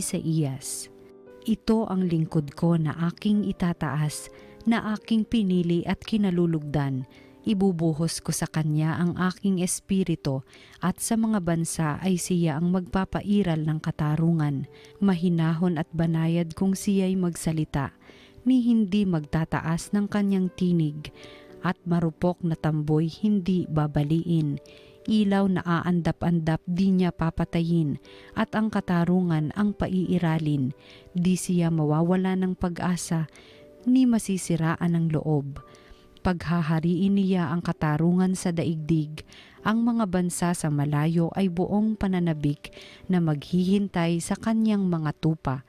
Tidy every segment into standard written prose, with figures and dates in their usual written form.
Isaías. Ito ang lingkod ko na aking itataas, na aking pinili at kinalulugdan. Ibubuhos ko sa kanya ang aking espiritu, at sa mga bansa ay siya ang magpapairal ng katarungan. Mahinahon at banayad kung siya'y magsalita, ni hindi magtataas ng kanyang tinig, at marupok na tamboy hindi babaliin. Ilaw na aandap-andap di niya papatayin, at ang katarungan ang paiiralin. Di siya mawawala ng pag-asa, ni masisiraan ng loob. Paghahariin niya ang katarungan sa daigdig. Ang mga bansa sa malayo ay buong pananabik na maghihintay sa kanyang mga tupa.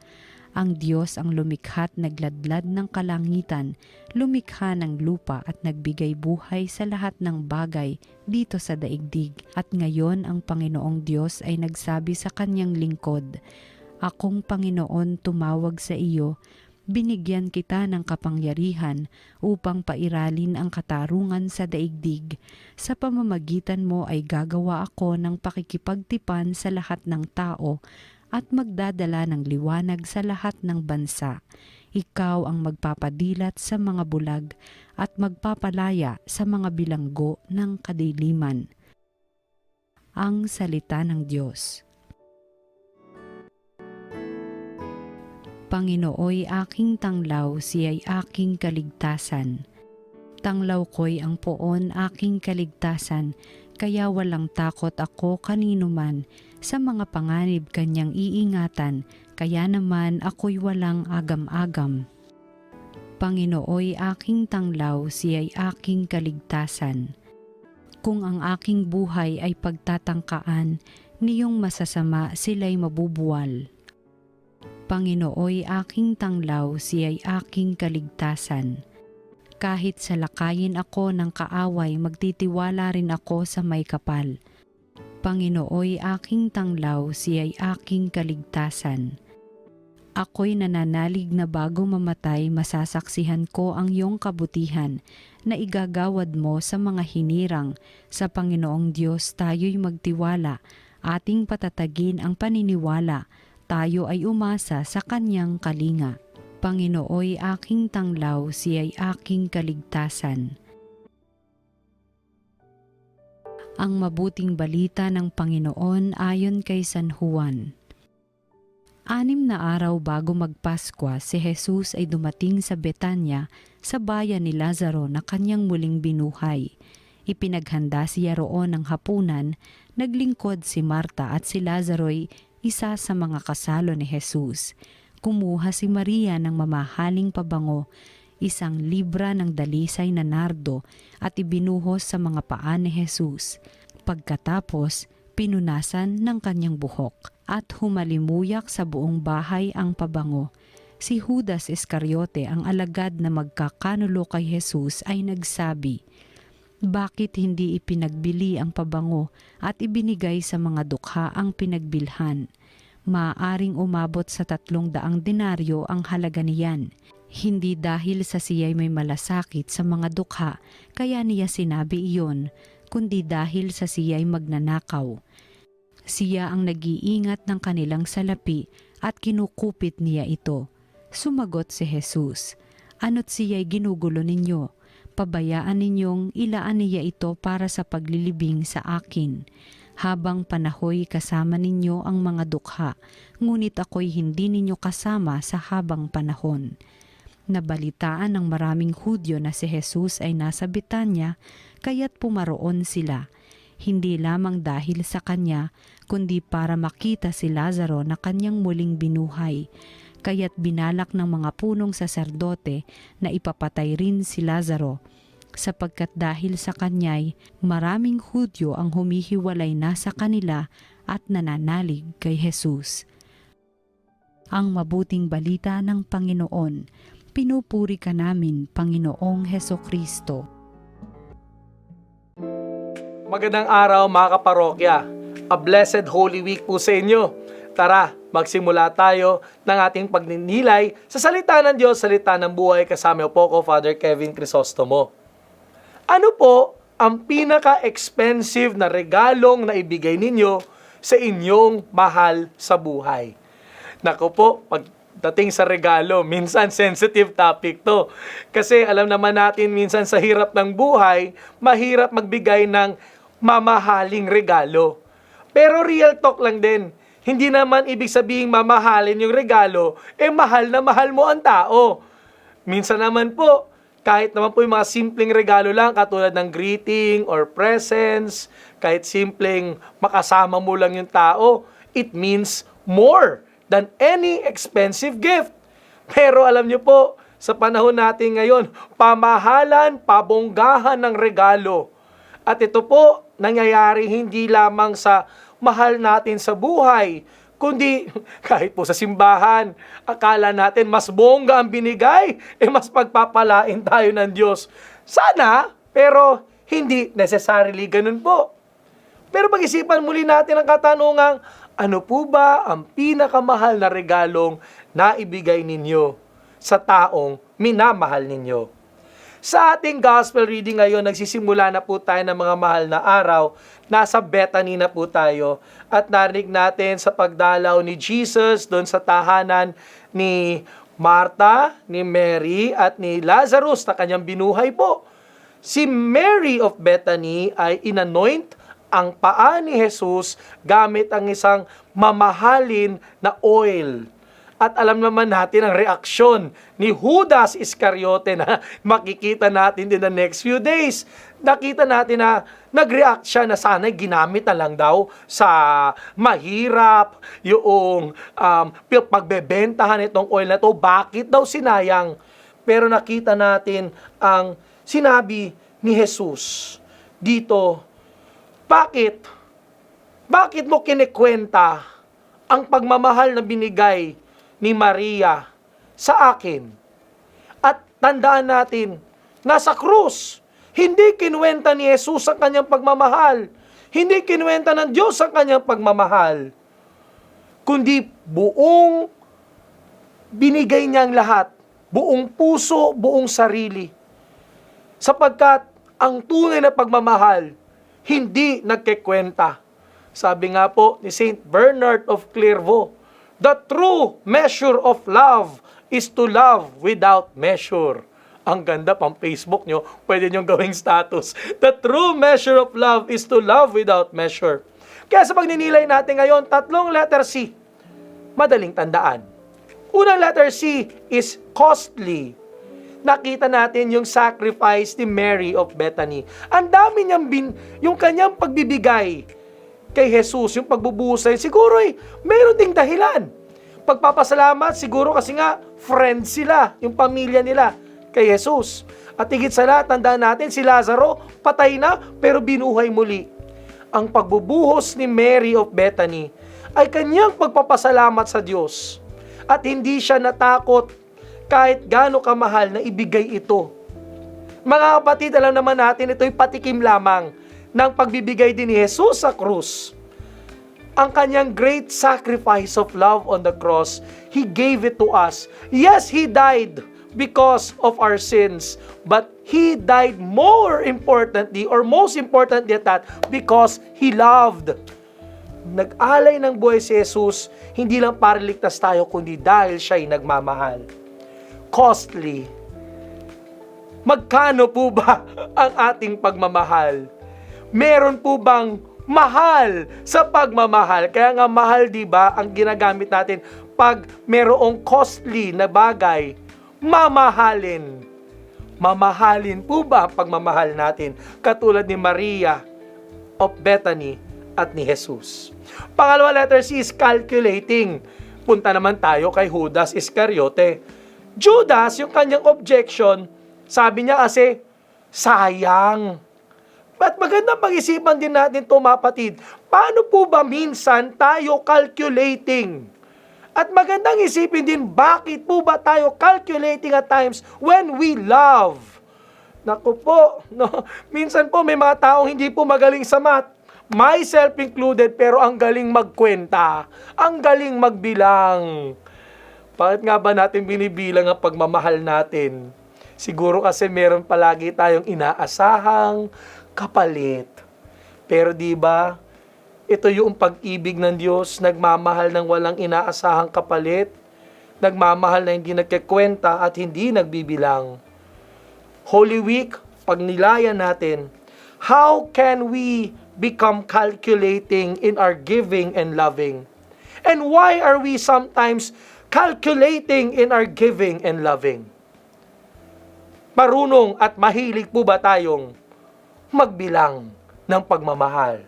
Ang Diyos ang lumikha't nagladlad ng kalangitan, lumikha ng lupa at nagbigay buhay sa lahat ng bagay dito sa daigdig. At ngayon ang Panginoong Diyos ay nagsabi sa kanyang lingkod, "Akong Panginoon tumawag sa iyo, binigyan kita ng kapangyarihan upang pairalin ang katarungan sa daigdig. Sa pamamagitan mo ay gagawa ako ng pakikipagtipan sa lahat ng tao at magdadala ng liwanag sa lahat ng bansa. Ikaw ang magpapadilat sa mga bulag at magpapalaya sa mga bilanggo ng kadiliman." Ang salita ng Diyos. Panginooy aking tanglaw, siya'y aking kaligtasan. Tanglaw ko'y ang poon aking kaligtasan, kaya walang takot ako kanino man. Sa mga panganib kanyang iingatan, kaya naman ako'y walang agam-agam. Panginooy aking tanglaw, siya'y aking kaligtasan. Kung ang aking buhay ay pagtatangkaan, niyong masasama sila'y mabubuwal. Panginooy aking tanglaw, siya'y aking kaligtasan. Kahit salakayin ako ng kaaway, magtitiwala rin ako sa may kapal. Panginooy aking tanglaw, siya'y aking kaligtasan. Ako'y nananalig na bago mamatay, masasaksihan ko ang iyong kabutihan, na igagawad mo sa mga hinirang. Sa Panginoong Diyos tayo'y magtiwala, ating patatagin ang paniniwala. Tayo ay umasa sa kanyang kalinga. Panginooy aking tanglaw, siya'y aking kaligtasan. Ang mabuting balita ng Panginoon ayon kay San Juan. 6 na araw bago magpaskwa, si Jesus ay dumating sa Betanya, sa bayan ni Lazaro na kanyang muling binuhay. Ipinaghanda siya roon ng hapunan, naglingkod si Marta at si Lazaro'y isa sa mga kasalo ni Jesus. Kumuha si Maria ng mamahaling pabango, 1 libra ng dalisay na nardo, at ibinuhos sa mga paa ni Jesus. Pagkatapos, pinunasan ng kanyang buhok at humalimuyak sa buong bahay ang pabango. Si Judas Iscariote, ang alagad na magkakanulo kay Jesus, ay nagsabi, "Bakit hindi ipinagbili ang pabango at ibinigay sa mga dukha ang pinagbilhan? Maaaring umabot sa 300 denaryo ang halaga niyan." Hindi dahil sa siya'y may malasakit sa mga dukha, kaya niya sinabi iyon, kundi dahil sa siya'y magnanakaw. Siya ang nag-iingat ng kanilang salapi at kinukupit niya ito. Sumagot si Jesus, "Ano't siya'y ginugulo ninyo? Pabayaan ninyong ilaan niya ito para sa paglilibing sa akin. Habang panahoy kasama ninyo ang mga dukha, ngunit ako'y hindi ninyo kasama sa habang panahon." Nabalitaan ng maraming Hudyo na si Jesus ay nasa Betanya, kaya't pumaroon sila. Hindi lamang dahil sa kanya, kundi para makita si Lazaro na kanyang muling binuhay. Kaya't binalak ng mga punong saserdote na ipapatay rin si Lazaro, sapagkat dahil sa kanya'y maraming Hudyo ang humihiwalay na sa kanila at nananalig kay Jesus. Ang mabuting balita ng Panginoon. Pinupuri ka namin, Panginoong Hesukristo. Magandang araw mga kaparokya. A blessed Holy Week po sa inyo. Tara, magsimula tayo ng ating pagninilay sa salita ng Diyos, salita ng buhay. Kasama po ko, Father Kevin Crisostomo. Ano po ang pinaka-expensive na regalong na ibigay ninyo sa inyong mahal sa buhay? Naku po, pagdating sa regalo, minsan sensitive topic to. Kasi alam naman natin minsan sa hirap ng buhay, mahirap magbigay ng mamahaling regalo. Pero real talk lang din, hindi naman ibig sabihin mamahalin yung regalo, mahal na mahal mo ang tao. Minsan naman po, kahit naman po yung mga simpleng regalo lang, katulad ng greeting or presents, kahit simpleng makasama mo lang yung tao, it means more than any expensive gift. Pero alam niyo po, sa panahon natin ngayon, pamahalan, pabonggahan ng regalo. At ito po, nangyayari hindi lamang sa mahal natin sa buhay, kundi kahit po sa simbahan, akala natin mas bongga ang binigay, mas pagpapalain tayo ng Diyos. Sana, pero hindi necessarily ganun po. Pero pag-isipan muli natin ang katanungang, ano po ba ang pinakamahal na regalong naibigay ninyo sa taong minamahal ninyo? Sa ating gospel reading ngayon, nagsisimula na po tayo ng mga mahal na araw. Nasa Bethany na po tayo at narinig natin sa pagdalaw ni Jesus doon sa tahanan ni Martha, ni Mary at ni Lazarus na kanyang binuhay po. Si Mary of Bethany ay inanoint ang paa ni Jesus gamit ang isang mamahalin na oil. At alam naman natin ang reaksyon ni Judas Iscariote na makikita natin din the next few days. Nakita natin na nag-react siya na sana ginamit na lang daw sa mahirap, yung pagbebentahan itong oil na to. Bakit daw sinayang? Pero nakita natin ang sinabi ni Jesus dito. Bakit? Bakit mo kinikwenta ang pagmamahal na binigay ni Maria sa akin? At tandaan natin, nasa krus, hindi kinuwenta ni Jesus ang kanyang pagmamahal. Hindi kinuwenta ng Diyos ang kanyang pagmamahal. Kundi buong binigay niya ang lahat. Buong puso, buong sarili. Sapagkat ang tunay na pagmamahal, hindi nagkikwenta. Sabi nga po ni Saint Bernard of Clairvaux, the true measure of love is to love without measure. Ang ganda pang Facebook nyo, pwede nyo gawing status. The true measure of love is to love without measure. Kaya sa pagninilay natin ngayon, 3 letter C. Madaling tandaan. Unang letter C is costly. Nakita natin yung sacrifice ni Mary of Bethany. Ang dami niyang yung kanyang pagbibigay kay Jesus, yung pagbubuhos sa'yo, siguro meron ding dahilan. Pagpapasalamat, siguro kasi nga, friends sila, yung pamilya nila kay Jesus. At higit sa lahat, tandaan natin, si Lazaro, patay na, pero binuhay muli. Ang pagbubuhos ni Mary of Bethany ay kanyang pagpapasalamat sa Diyos. At hindi siya natakot kahit gaano kamahal na ibigay ito. Mga kapatid, alam naman natin, ito'y patikim lamang ng pagbibigay din ni Jesus sa krus. Ang kanyang great sacrifice of love on the cross, He gave it to us. Yes, He died because of our sins, but He died more importantly, or most importantly at that, because He loved. Nag-alay ng buhay si Jesus, hindi lang para ligtas tayo, kundi dahil siya'y nagmamahal. Costly. Magkano po ba ang ating pagmamahal? Meron po bang mahal sa pagmamahal? Kaya nga mahal, di ba, ang ginagamit natin pag merong costly na bagay, mamahalin. Mamahalin po ba ang pagmamahal natin? Katulad ni Maria of Bethany at ni Jesus. Pangalawa letter C is calculating. Punta naman tayo kay Judas Iscariote. Judas, yung kanyang objection, sabi niya kasi, sayang. At magandang pag-isipan din natin ito, mapatid. Paano po ba minsan tayo calculating? At magandang isipin din, bakit po ba tayo calculating at times when we love? Naku po, no? Minsan po may mga taong hindi po magaling sa math. Myself included, pero ang galing magkwenta. Ang galing magbilang. Bakit nga ba natin binibilang ang pagmamahal natin? Siguro kasi meron palagi tayong inaasahang kapalit. Pero di ba, Ito yung pag-ibig ng Diyos, nagmamahal ng walang inaasahang kapalit, nagmamahal na hindi nagkikwenta at hindi nagbibilang. Holy Week, pag nilayan natin, how can we become calculating in our giving and loving? And why are we sometimes calculating in our giving and loving? Marunong at mahilig po ba tayong magbilang ng pagmamahal?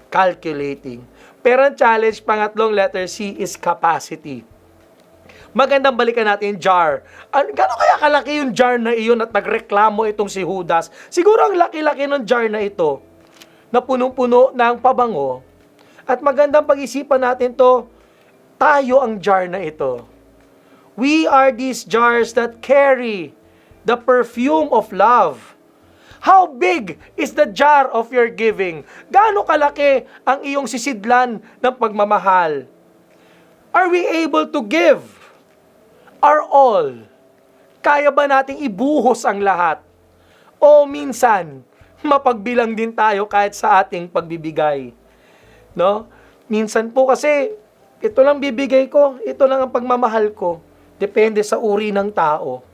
Calculating. Pero ang challenge, pangatlong letter C, is capacity. Magandang balikan natin yung jar. Gano'n kaya kalaki yung jar na iyon at nagreklamo itong si Judas? Siguro ang laki-laki ng jar na ito, na punong-puno ng pabango. At magandang pag-isipan natin to, tayo ang jar na ito. We are these jars that carry the perfume of love. How big is the jar of your giving? Gaano kalaki ang iyong sisidlan ng pagmamahal? Are we able to give our all? Kaya ba nating ibuhos ang lahat? O minsan, mapagbilang din tayo kahit sa ating pagbibigay. No? Minsan po kasi, ito lang bibigay ko, ito lang ang pagmamahal ko. Depende sa uri ng tao.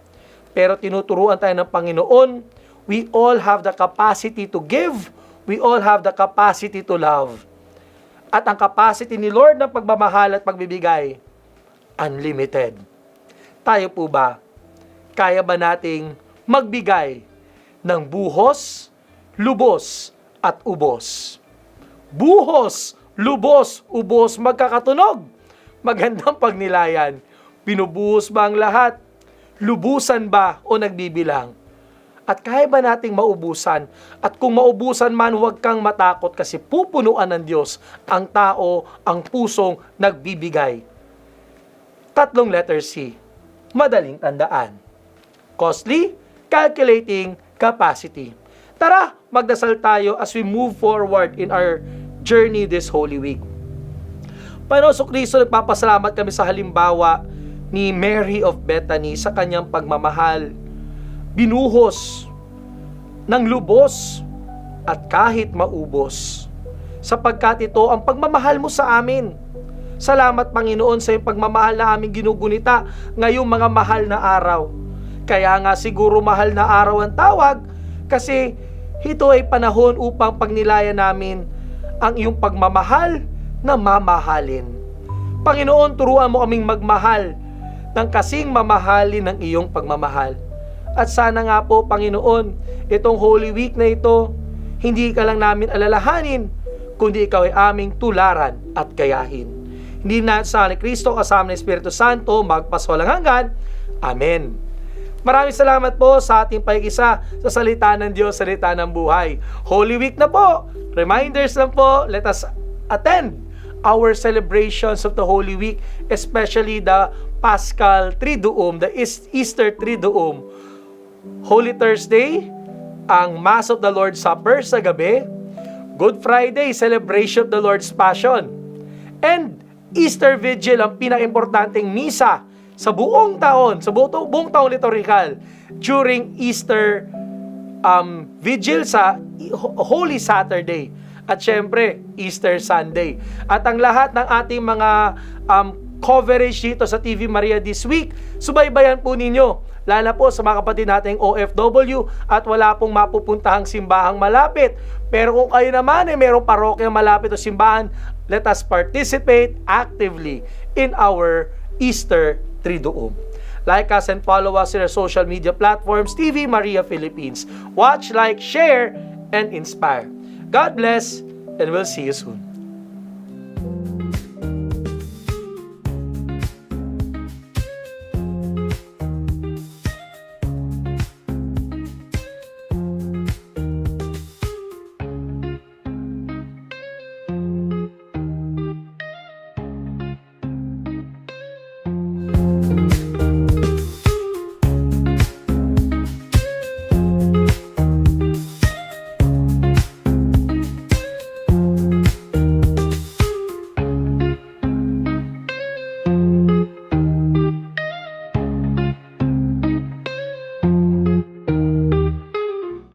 Pero tinuturuan tayo ng Panginoon, we all have the capacity to give, we all have the capacity to love. At ang capacity ni Lord ng pagmamahal at pagbibigay, unlimited. Tayo po ba? Kaya ba nating magbigay ng buhos, lubos, at ubos? Buhos, lubos, ubos, magkakatunog. Magandang pagnilayan. Binubuhos ba ang lahat? Lubusan ba o nagbibilang? At kaya ba nating maubusan? At kung maubusan man, huwag kang matakot kasi pupunuan ng Diyos ang tao, ang pusong nagbibigay. Tatlong letter C. Madaling tandaan. Costly, calculating, capacity. Tara, magdasal tayo as we move forward in our journey this Holy Week. Panginoon Kristo, nagpapasalamat kami sa halimbawa ni Mary of Bethany sa kanyang pagmamahal. Binuhos ng lubos at kahit maubos, sapagkat ito ang pagmamahal mo sa amin. Salamat, Panginoon, sa iyong pagmamahal na aming ginugunita ngayong mga mahal na araw. Kaya nga siguro mahal na araw ang tawag kasi ito ay panahon upang pagnilayan namin ang iyong pagmamahal na mamahalin. Panginoon, turuan mo kaming magmahal ng kasing mamahalin ng iyong pagmamahal. At sana nga po, Panginoon, itong Holy Week na ito, hindi ka lang namin alalahanin, kundi ikaw ay aming tularan at gayahin. Hindi na sa ni Kristo kasama ng Espiritu Santo, magpaswalang hanggan. Amen. Maraming salamat po sa ating paikisa sa salita ng Diyos, salita ng buhay. Holy Week na po. Reminders lang po, let us attend our celebrations of the Holy Week, especially the Paschal Triduum, the Easter Triduum. Holy Thursday, ang Mass of the Lord's Supper sa gabi. Good Friday, celebration of the Lord's Passion. And Easter Vigil, ang pinaka-importanting misa sa buong taon, sa buong taon liturgical, during Easter Vigil sa Holy Saturday. At syempre, Easter Sunday. At ang lahat ng ating mga coverage dito sa TV Maria this week, subaybayan po ninyo. Lalo po sa mga kapatid nating OFW at wala pong mapupuntahang simbahang malapit. Pero kung kayo naman ay mayroong parokya malapit o simbahan, let us participate actively in our Easter Triduum. Like us and follow us in our social media platforms, TV Maria Philippines. Watch, like, share, and inspire. God bless, and we'll see you soon.